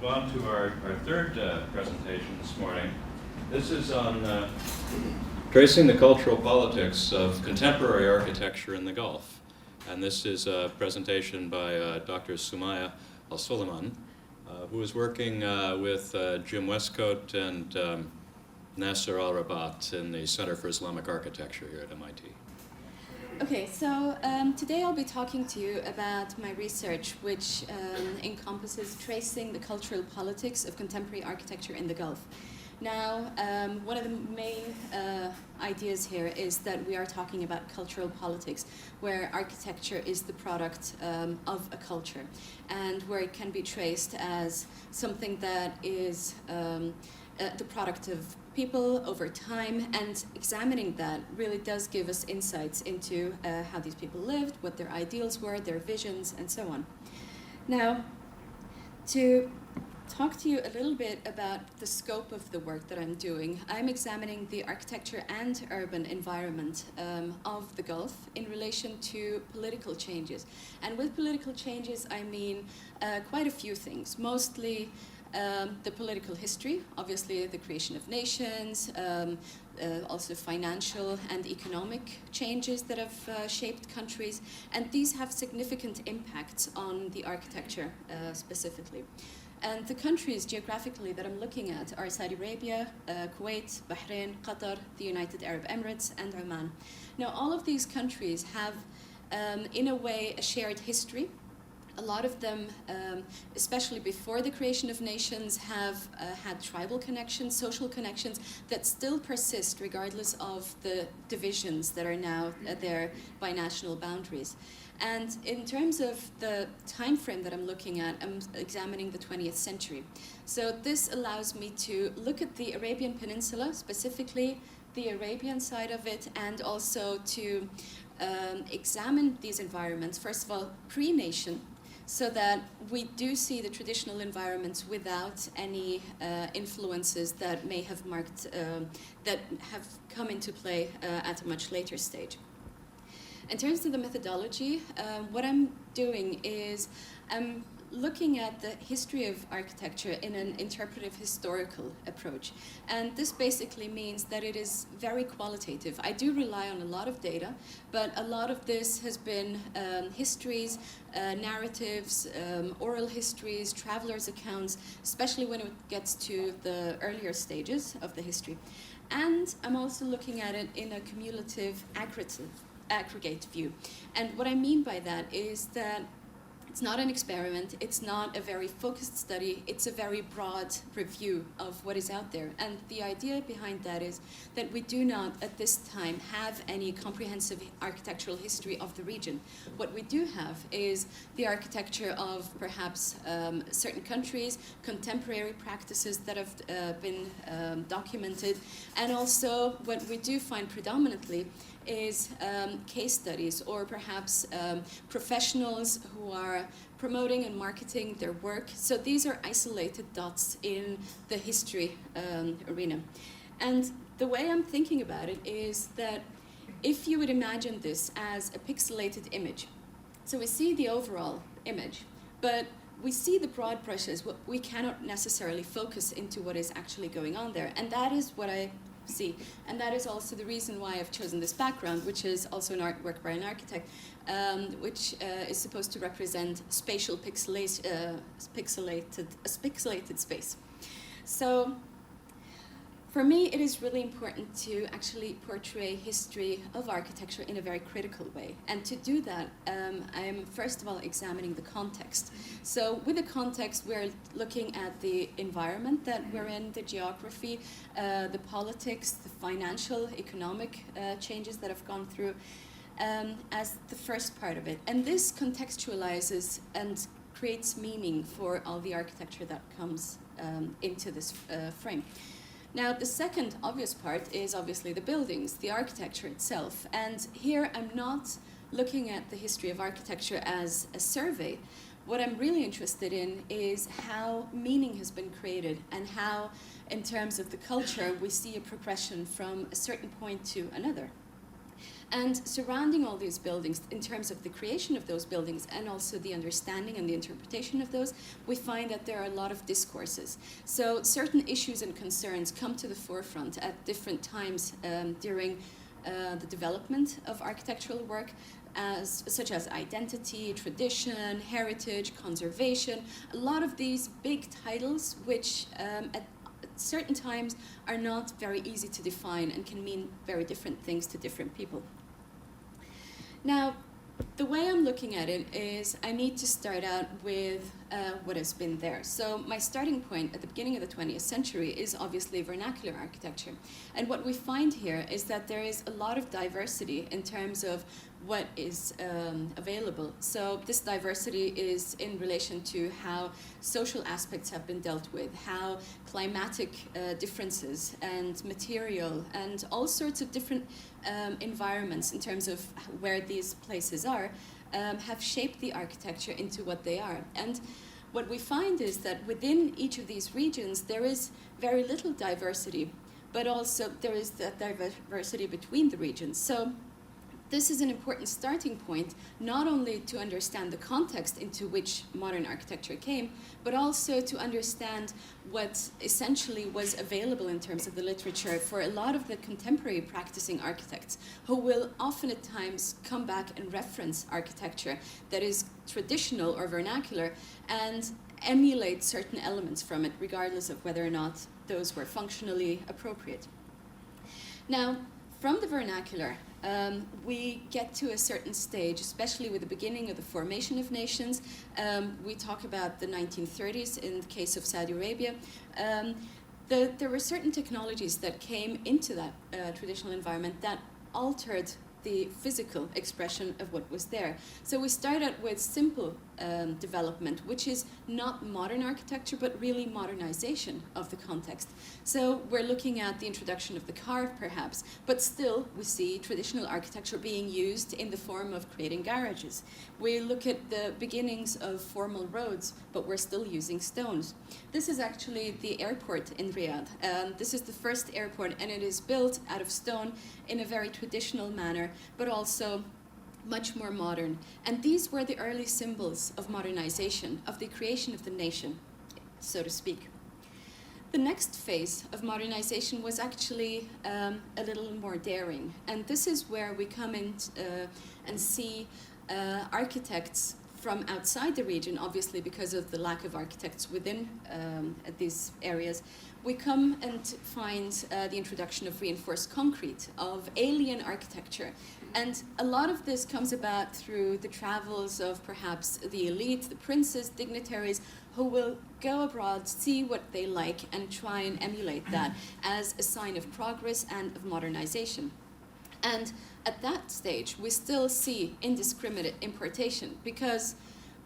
on to our third presentation this morning. This is on tracing the cultural politics of contemporary architecture in the Gulf. And this is a presentation by Dr. Sumayah Solaiman, who is working with Jim Westcote and Nasser Al-Rabat in the Center for Islamic Architecture here at MIT. Okay, so today I'll be talking to you about my research, which encompasses tracing the cultural politics of contemporary architecture in the Gulf. Now, one of the main ideas here is that we are talking about cultural politics, where architecture is the product of a culture, and where it can be traced as something that is the product of people over time, and examining that really does give us insights into how these people lived, what their ideals were, their visions, and so on. Now, to talk to you a little bit about the scope of the work that I'm doing, I'm examining the architecture and urban environment of the Gulf in relation to political changes. And with political changes, I mean quite a few things, mostly the political history, obviously the creation of nations, also financial and economic changes that have shaped countries, and these have significant impacts on the architecture specifically. And the countries geographically that I'm looking at are Saudi Arabia, Kuwait, Bahrain, Qatar, the United Arab Emirates, and Oman. Now, all of these countries have, in a way, a shared history. A lot of them, especially before the creation of nations, have had tribal connections, social connections that still persist regardless of the divisions that are now there by national boundaries. And in terms of the time frame that I'm looking at, I'm examining the 20th century. So this allows me to look at the Arabian Peninsula, specifically the Arabian side of it, and also to examine these environments, first of all, pre-nation, so that we do see the traditional environments without any influences that may have marked, that have come into play at a much later stage. In terms of the methodology, what I'm doing is I'm looking at the history of architecture in an interpretive historical approach. And this basically means that it is very qualitative. I do rely on a lot of data, but a lot of this has been histories, narratives, oral histories, travelers' accounts, especially when it gets to the earlier stages of the history. And I'm also looking at it in a cumulative, aggregate view. And what I mean by that is that it's not an experiment, it's not a very focused study, it's a very broad review of what is out there. And the idea behind that is that we do not, at this time, have any comprehensive architectural history of the region. What we do have is the architecture of perhaps certain countries, contemporary practices that have been documented, and also what we do find predominantly is case studies, or perhaps professionals who are promoting and marketing their work. So these are isolated dots in the history arena. And the way I'm thinking about it is that if you would imagine this as a pixelated image, so we see the overall image, but we see the broad brushes, we cannot necessarily focus into what is actually going on there. And that is what I see. And that is also the reason why I've chosen this background, which is also an artwork by an architect, which is supposed to represent spatial pixelated space. So for me, it is really important to actually portray history of architecture in a very critical way. And to do that, I am first of all examining the context. So with the context, we're looking at the environment that we're in, the geography, the politics, the financial, economic changes that have gone through as the first part of it. And this contextualizes and creates meaning for all the architecture that comes into this frame. Now, the second obvious part is obviously the buildings, the architecture itself. And here I'm not looking at the history of architecture as a survey. What I'm really interested in is how meaning has been created, and how, in terms of the culture, we see a progression from a certain point to another. And surrounding all these buildings, in terms of the creation of those buildings and also the understanding and the interpretation of those, we find that there are a lot of discourses. So certain issues and concerns come to the forefront at different times during the development of architectural work, such as identity, tradition, heritage, conservation, a lot of these big titles which at certain times are not very easy to define and can mean very different things to different people. Now, the way I'm looking at it is I need to start out with what has been there. So my starting point at the beginning of the 20th century is obviously vernacular architecture. And what we find here is that there is a lot of diversity in terms of what is available. So this diversity is in relation to how social aspects have been dealt with, how climatic differences and material and all sorts of different environments in terms of where these places are have shaped the architecture into what they are. And what we find is that within each of these regions there is very little diversity, but also there is that diversity between the regions. So this is an important starting point, not only to understand the context into which modern architecture came, but also to understand what essentially was available in terms of the literature for a lot of the contemporary practicing architects, who will often at times come back and reference architecture that is traditional or vernacular and emulate certain elements from it, regardless of whether or not those were functionally appropriate. Now, from the vernacular, we get to a certain stage, especially with the beginning of the formation of nations. We talk about the 1930s in the case of Saudi Arabia. There were certain technologies that came into that traditional environment that altered the physical expression of what was there. So we start out with simple development, which is not modern architecture, but really modernization of the context. So we're looking at the introduction of the car, perhaps, but still we see traditional architecture being used in the form of creating garages. We look at the beginnings of formal roads, but we're still using stones. This is actually the airport in Riyadh. This is the first airport, and it is built out of stone in a very traditional manner, but also much more modern. And these were the early symbols of modernization, of the creation of the nation, so to speak. The next phase of modernization was actually a little more daring. And this is where we come in and see architects from outside the region, obviously because of the lack of architects within these areas. We come and find the introduction of reinforced concrete, of alien architecture. And a lot of this comes about through the travels of perhaps the elite, the princes, dignitaries, who will go abroad, see what they like, and try and emulate that as a sign of progress and of modernization. And at that stage, we still see indiscriminate importation, because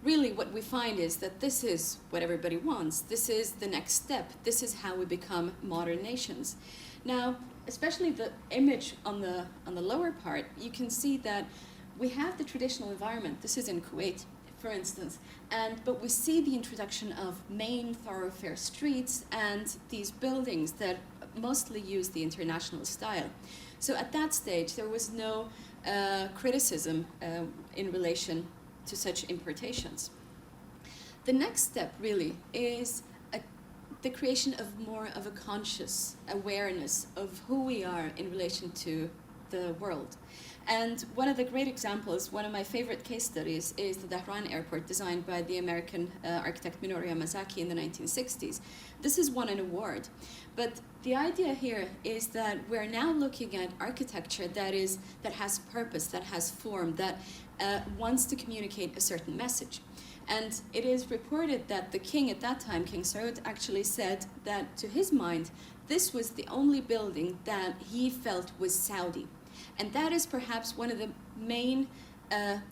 really what we find is that this is what everybody wants. This is the next step. This is how we become modern nations. Now, especially the image on the lower part, you can see that we have the traditional environment. This is in Kuwait, for instance, but we see the introduction of main thoroughfare streets and these buildings that mostly use the international style. So at that stage, there was no criticism in relation to such importations. The next step really is the creation of more of a conscious awareness of who we are in relation to the world. And one of the great examples, one of my favorite case studies, is the Dhahran airport designed by the American architect Minoru Yamasaki in the 1960s. This has won an award. But the idea here is that we're now looking at architecture that has purpose, that has form, that wants to communicate a certain message. And it is reported that the king at that time, King Saud, actually said that to his mind, this was the only building that he felt was Saudi. And that is perhaps one of the main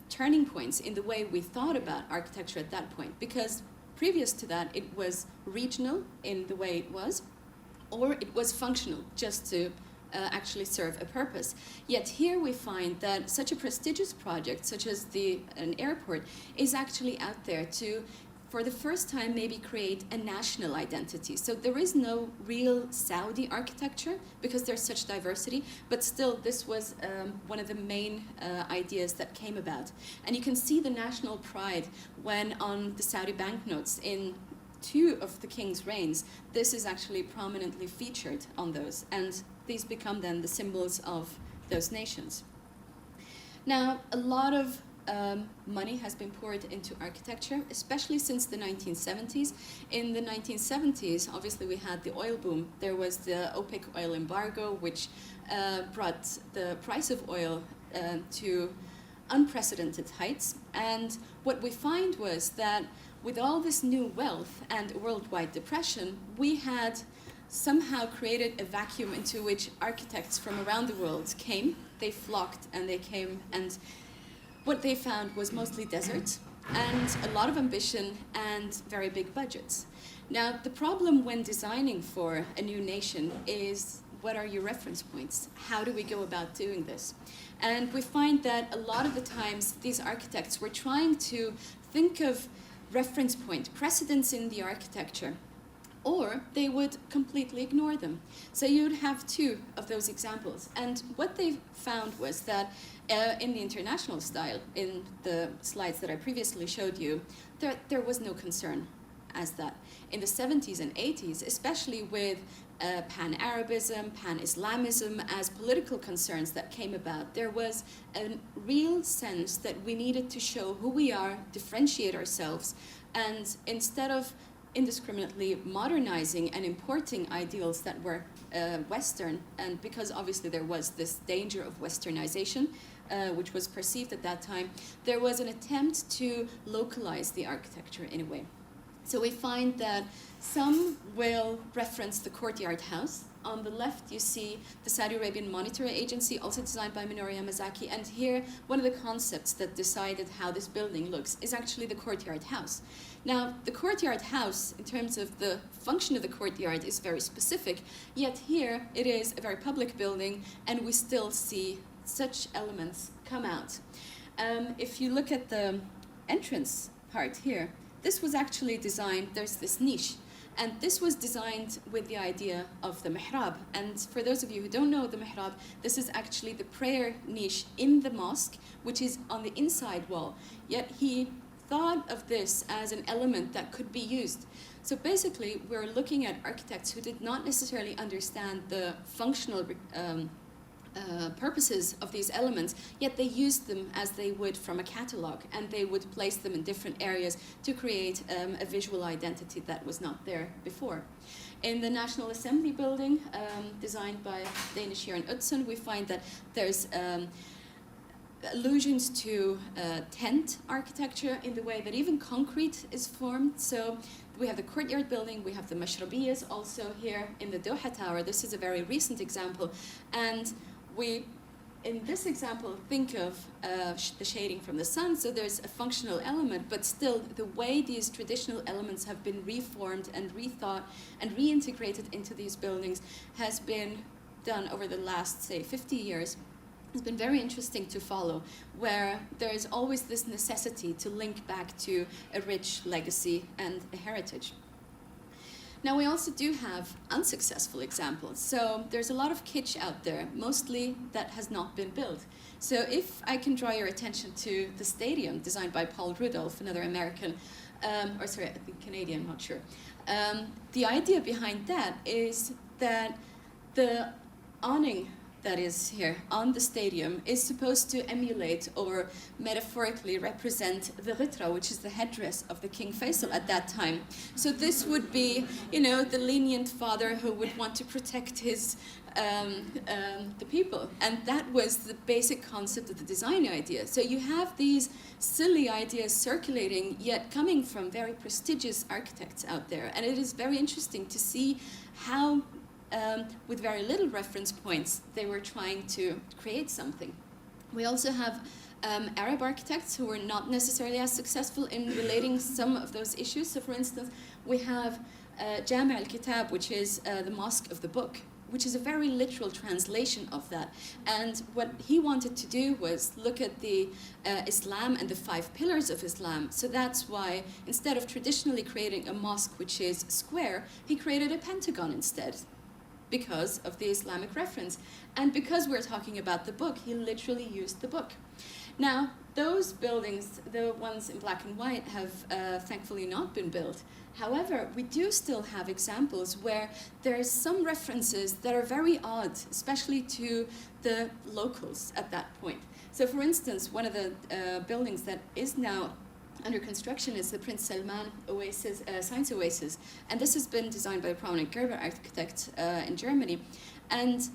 turning points in the way we thought about architecture at that point, because previous to that, it was regional in the way it was, or it was functional, just to actually serve a purpose. Yet here we find that such a prestigious project, such as an airport, is actually out there to for the first time, maybe create a national identity. So there is no real Saudi architecture because there's such diversity, but still this was one of the main ideas that came about. And you can see the national pride when on the Saudi banknotes in 2 of the king's reigns, this is actually prominently featured on those, and these become then the symbols of those nations. Now, a lot of money has been poured into architecture, especially since the 1970s. In the 1970s, obviously we had the oil boom. There was the OPEC oil embargo, which brought the price of oil to unprecedented heights. And what we find was that with all this new wealth and worldwide depression, we had somehow created a vacuum into which architects from around the world came. They flocked and they came, and what they found was mostly desert and a lot of ambition and very big budgets. Now, the problem when designing for a new nation is, what are your reference points? How do we go about doing this? And we find that a lot of the times these architects were trying to think of reference point, precedents in the architecture, or they would completely ignore them. So you would have 2 of those examples. And what they found was that in the international style, in the slides that I previously showed you, there was no concern as that. In the 70s and 80s, especially with pan-Arabism, pan-Islamism as political concerns that came about, there was a real sense that we needed to show who we are, differentiate ourselves, and instead of indiscriminately modernizing and importing ideals that were Western, and because obviously there was this danger of Westernization, which was perceived at that time, there was an attempt to localize the architecture in a way. So we find that some will reference the courtyard house. On the left, you see the Saudi Arabian Monetary Agency, also designed by Minoru Yamazaki. And here, one of the concepts that decided how this building looks is actually the courtyard house. Now, the courtyard house, in terms of the function of the courtyard, is very specific. Yet here, it is a very public building, and we still see such elements come out. If you look at the entrance part here, this was actually designed, there's this niche, and this was designed with the idea of the mihrab. And for those of you who don't know the mihrab, this is actually the prayer niche in the mosque, which is on the inside wall. Yet he thought of this as an element that could be used. So basically, we're looking at architects who did not necessarily understand the functional purposes of these elements, yet they used them as they would from a catalog, and they would place them in different areas to create a visual identity that was not there before. In the National Assembly building, designed by Danish Jørgen Utzon, we find that there's allusions to tent architecture in the way that even concrete is formed. So we have the courtyard building, we have the mashrabiyas also here in the Doha Tower. This is a very recent example, and we, in this example, think of the shading from the sun, so there's a functional element, but still the way these traditional elements have been reformed and rethought and reintegrated into these buildings has been done over the last, say, 50 years. It's been very interesting to follow, where there is always this necessity to link back to a rich legacy and a heritage. Now, we also do have unsuccessful examples. So there's a lot of kitsch out there, mostly that has not been built. So if I can draw your attention to the stadium designed by Paul Rudolph, another American, or sorry, I think Canadian, not sure. The idea behind that is that the awning that is here on the stadium is supposed to emulate or metaphorically represent the ritra, which is the headdress of the King Faisal at that time. So this would be, you know, the lenient father who would want to protect his the people. And that was the basic concept of the design idea. So you have these silly ideas circulating, yet coming from very prestigious architects out there. And it is very interesting to see how with very little reference points, they were trying to create something. We also have Arab architects who were not necessarily as successful in relating some of those issues. So for instance, we have Jami' al-Kitab, which is the Mosque of the Book, which is a very literal translation of that. And what he wanted to do was look at the Islam and the 5 pillars of Islam. So that's why instead of traditionally creating a mosque which is square, he created a pentagon instead, because of the Islamic reference. And because we're talking about the book, he literally used the book. Now, those buildings, the ones in black and white, have thankfully not been built. However, we do still have examples where there's some references that are very odd, especially to the locals at that point. So for instance, one of the buildings that is now under construction is the Prince Salman Oasis, Science Oasis. And this has been designed by a prominent Gerber architect in Germany. And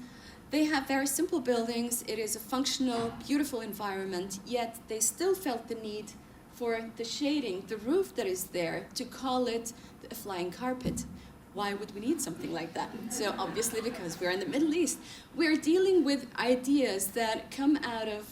they have very simple buildings. It is a functional, beautiful environment, yet they still felt the need for the shading, the roof that is there, to call it a flying carpet. Why would we need something like that? So obviously because we're in the Middle East. We're dealing with ideas that come out of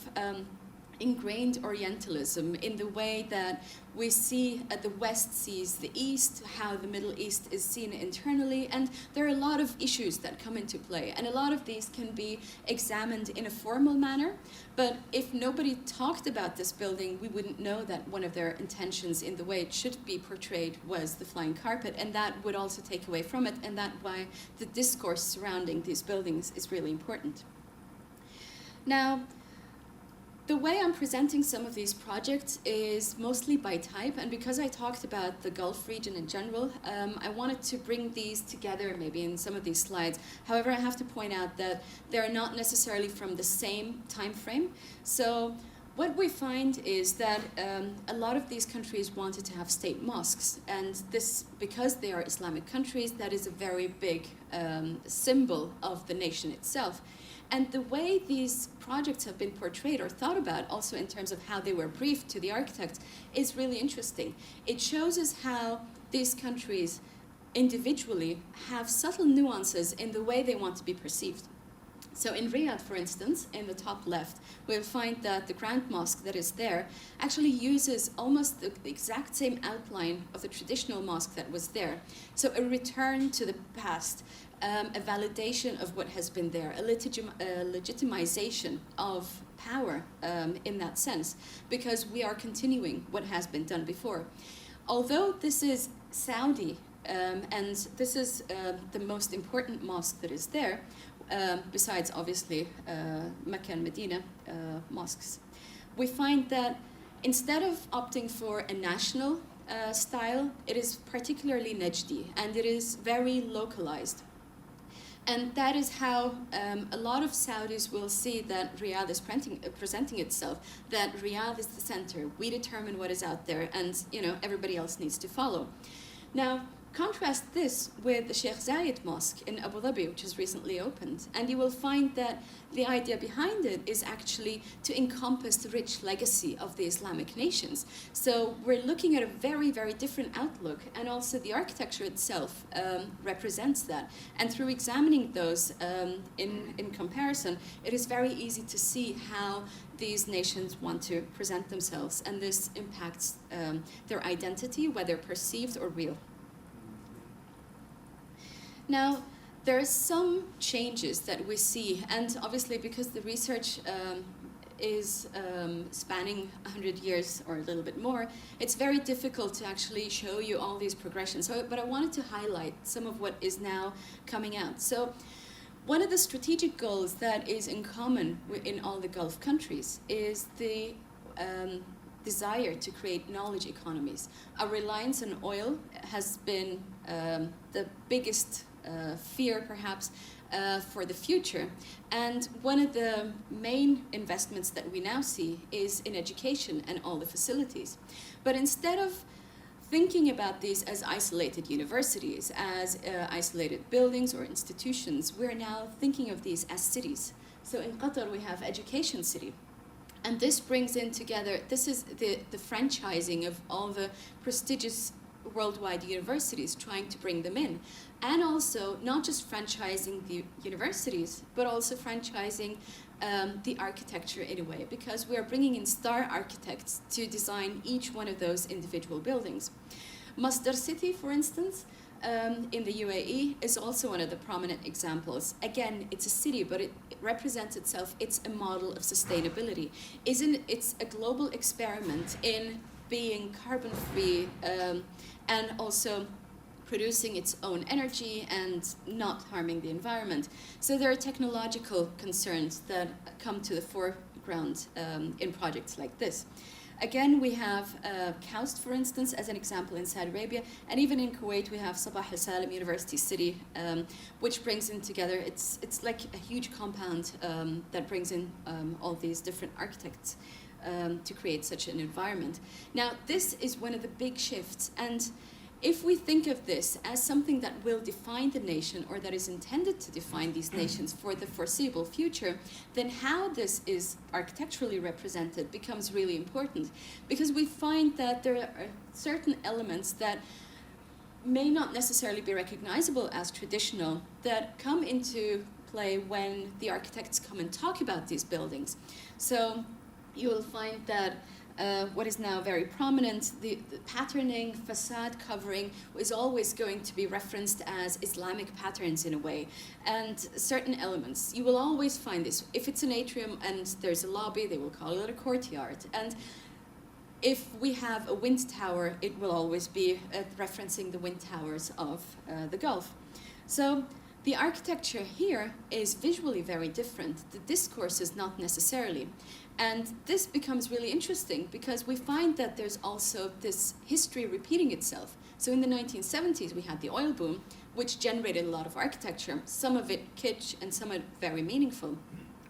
ingrained Orientalism in the way that we see the West sees the East, how the Middle East is seen internally, and there are a lot of issues that come into play, and a lot of these can be examined in a formal manner, but if nobody talked about this building, we wouldn't know that one of their intentions in the way it should be portrayed was the flying carpet, and that would also take away from it, and that's why the discourse surrounding these buildings is really important. Now, the way I'm presenting some of these projects is mostly by type, and because I talked about the Gulf region in general, I wanted to bring these together maybe in some of these slides. However, I have to point out that they're not necessarily from the same time frame. So what we find is that a lot of these countries wanted to have state mosques, and this, because they are Islamic countries, that is a very big symbol of the nation itself. And the way these projects have been portrayed or thought about, also in terms of how they were briefed to the architects, is really interesting. It shows us how these countries individually have subtle nuances in the way they want to be perceived. So in Riyadh, for instance, in the top left, we'll find that the Grand Mosque that is there actually uses almost the exact same outline of the traditional mosque that was there. So a return to the past, a validation of what has been there, a legitimization of power in that sense, because we are continuing what has been done before. Although this is Saudi, and this is the most important mosque that is there, besides obviously Mecca and Medina mosques, we find that instead of opting for a national style, it is particularly Najdi, and it is very localized. And that is how a lot of Saudis will see that Riyadh is presenting itself, that Riyadh is the center. We determine what is out there, and everybody else needs to follow. Now, contrast this with the Sheikh Zayed Mosque in Abu Dhabi, which has recently opened, and you will find that the idea behind it is actually to encompass the rich legacy of the Islamic nations. So we're looking at a very, very different outlook, and also the architecture itself represents that. And through examining those in comparison, it is very easy to see how these nations want to present themselves, and this impacts their identity, whether perceived or real. Now, there are some changes that we see, and obviously because the research is spanning 100 years or a little bit more, it's very difficult to actually show you all these progressions. But I wanted to highlight some of what is now coming out. So one of the strategic goals that is in common in all the Gulf countries is the desire to create knowledge economies. Our reliance on oil has been the biggest fear, perhaps, for the future. And one of the main investments that we now see is in education and all the facilities. But instead of thinking about these as isolated universities, as isolated buildings or institutions, we're now thinking of these as cities. So in Qatar, we have Education City. And this brings in together, this is the franchising of all the prestigious worldwide universities, trying to bring them in. And also, not just franchising the universities, but also franchising the architecture in a way, because we are bringing in star architects to design each one of those individual buildings. Masdar City, for instance, in the UAE is also one of the prominent examples. Again, it's a city, but it represents itself. It's a model of sustainability. It's a global experiment in being carbon-free and also producing its own energy and not harming the environment. So there are technological concerns that come to the foreground in projects like this. Again, we have KAUST, for instance, as an example in Saudi Arabia, and even in Kuwait we have Sabah al-Salim University City, which brings in together, it's like a huge compound that brings in all these different architects to create such an environment. Now, this is one of the big shifts, and if we think of this as something that will define the nation, or that is intended to define these nations for the foreseeable future, then how this is architecturally represented becomes really important, because we find that there are certain elements that may not necessarily be recognizable as traditional that come into play when the architects come and talk about these buildings. So you will find that what is now very prominent, the patterning, facade covering, is always going to be referenced as Islamic patterns in a way. And certain elements, you will always find this. If it's an atrium and there's a lobby, they will call it a courtyard. And if we have a wind tower, it will always be referencing the wind towers of the Gulf. So the architecture here is visually very different. The discourse is not necessarily. And this becomes really interesting because we find that there's also this history repeating itself. So in the 1970s, we had the oil boom, which generated a lot of architecture, some of it kitsch and some of it very meaningful.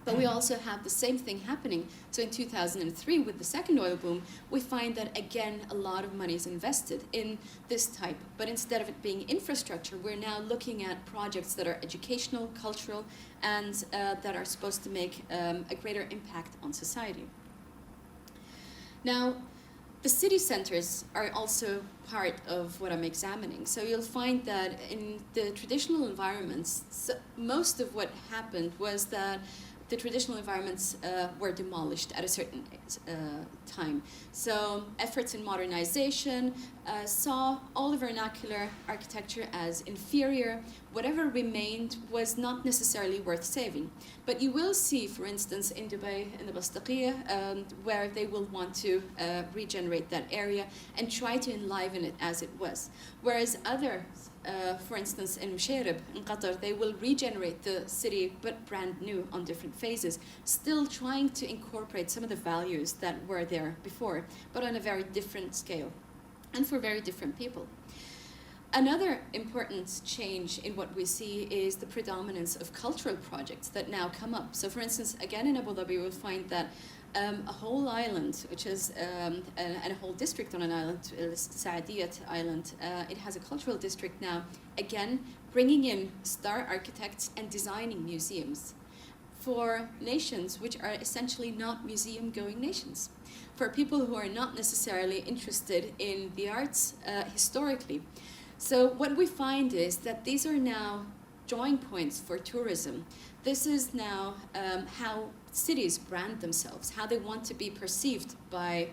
But we also have the same thing happening. So in 2003, with the second oil boom, we find that, again, a lot of money is invested in this type. But instead of it being infrastructure, we're now looking at projects that are educational, cultural, and that are supposed to make a greater impact on society. Now, the city centers are also part of what I'm examining. So you'll find that in the traditional environments, most of what happened was that the traditional environments were demolished at a certain time. So efforts in modernization saw all the vernacular architecture as inferior. Whatever remained was not necessarily worth saving. But you will see, for instance, in Dubai, in the Bastaqiyah, where they will want to regenerate that area and try to enliven it as it was. Whereas others, for instance, in Musharraf, in Qatar, they will regenerate the city, but brand new on different phases, still trying to incorporate some of the values that were there before, but on a very different scale and for very different people. Another important change in what we see is the predominance of cultural projects that now come up. So for instance, again in Abu Dhabi, we'll find that a whole island, which is and a whole district on an island, Saadiyat Island, it has a cultural district now, again bringing in star architects and designing museums for nations which are essentially not museum-going nations, for people who are not necessarily interested in the arts historically. So what we find is that these are now drawing points for tourism. This is now how cities brand themselves, how they want to be perceived by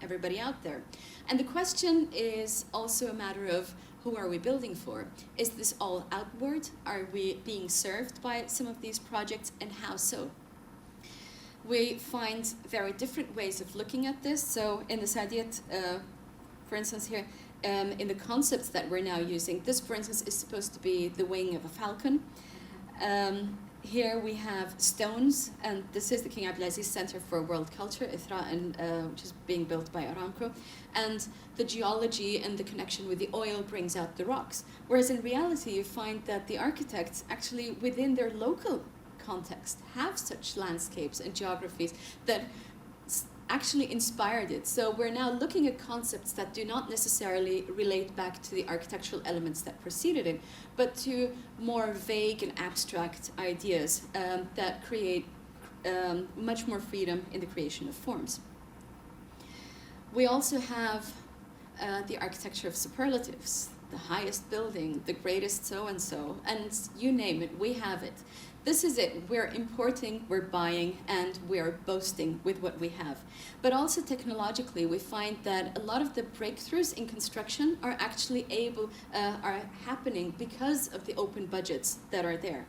everybody out there. And the question is also a matter of who are we building for? Is this all outward? Are we being served by some of these projects, and how so? We find very different ways of looking at this. So in the Saadiyat, for instance here, in the concepts that we're now using, this, for instance, is supposed to be the wing of a falcon. Here we have stones, and this is the King Abdulaziz Center for World Culture, Ithra, which is being built by Aramco. And the geology and the connection with the oil brings out the rocks. Whereas in reality, you find that the architects actually, within their local context, have such landscapes and geographies that actually inspired it. So we're now looking at concepts that do not necessarily relate back to the architectural elements that preceded it, but to more vague and abstract ideas that create much more freedom in the creation of forms. We also have the architecture of superlatives. the highest building, the greatest so-and-so, and you name it, we have it. This is it. We're importing, we're buying, and we're boasting with what we have. But also technologically, we find that a lot of the breakthroughs in construction are actually are happening because of the open budgets that are there.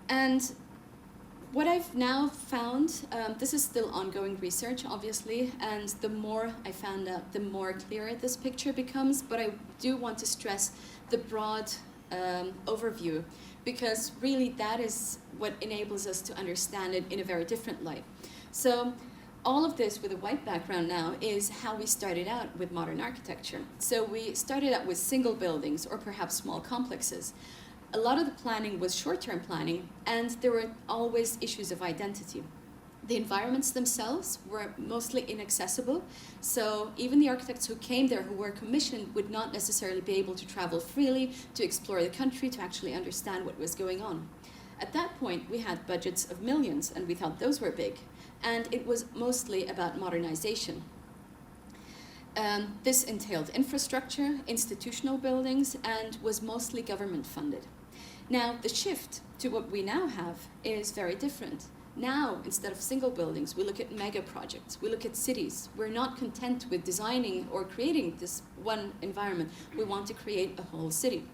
And what I've now found, this is still ongoing research, obviously, and the more I found out, the more clearer this picture becomes, but I do want to stress the broad overview, because really that is what enables us to understand it in a very different light. So all of this with a white background now is how we started out with modern architecture. So we started out with single buildings or perhaps small complexes. A lot of the planning was short-term planning, and there were always issues of identity. The environments themselves were mostly inaccessible, so even the architects who came there, who were commissioned, would not necessarily be able to travel freely, to explore the country, to actually understand what was going on. At that point, we had budgets of millions, and we thought those were big, and it was mostly about modernization. This entailed infrastructure, institutional buildings, and was mostly government funded. Now, the shift to what we now have is very different. Now, instead of single buildings, we look at mega projects, we look at cities. We're not content with designing or creating this one environment. We want to create a whole city.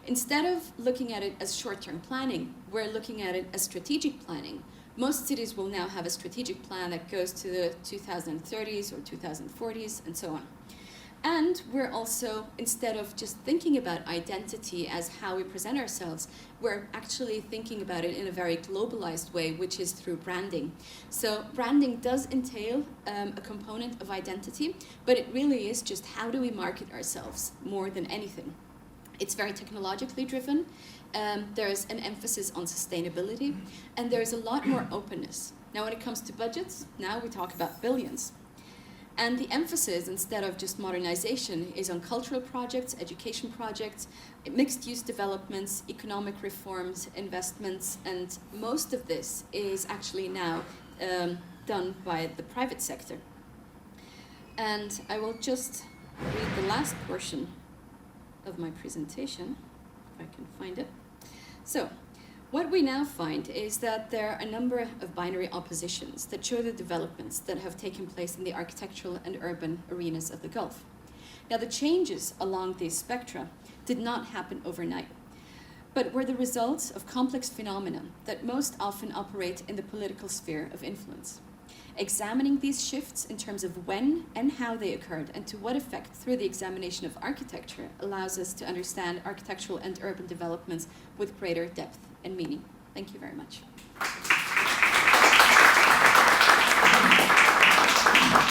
Instead of looking at it as short-term planning, we're looking at it as strategic planning. Most cities will now have a strategic plan that goes to the 2030s or 2040s and so on. And we're also, instead of just thinking about identity as how we present ourselves, we're actually thinking about it in a very globalized way, which is through branding. So branding does entail a component of identity, but it really is just how do we market ourselves more than anything. It's very technologically driven. There's an emphasis on sustainability, and there's a lot more openness. Now, when it comes to budgets, now we talk about billions. And the emphasis, instead of just modernization, is on cultural projects, education projects, mixed-use developments, economic reforms, investments, and most of this is actually now done by the private sector. And I will just read the last portion of my presentation, if I can find it. So, what we now find is that there are a number of binary oppositions that show the developments that have taken place in the architectural and urban arenas of the Gulf. Now, the changes along these spectra did not happen overnight, but were the results of complex phenomena that most often operate in the political sphere of influence. Examining these shifts in terms of when and how they occurred and to what effect through the examination of architecture allows us to understand architectural and urban developments with greater depth and meaning. Thank you very much.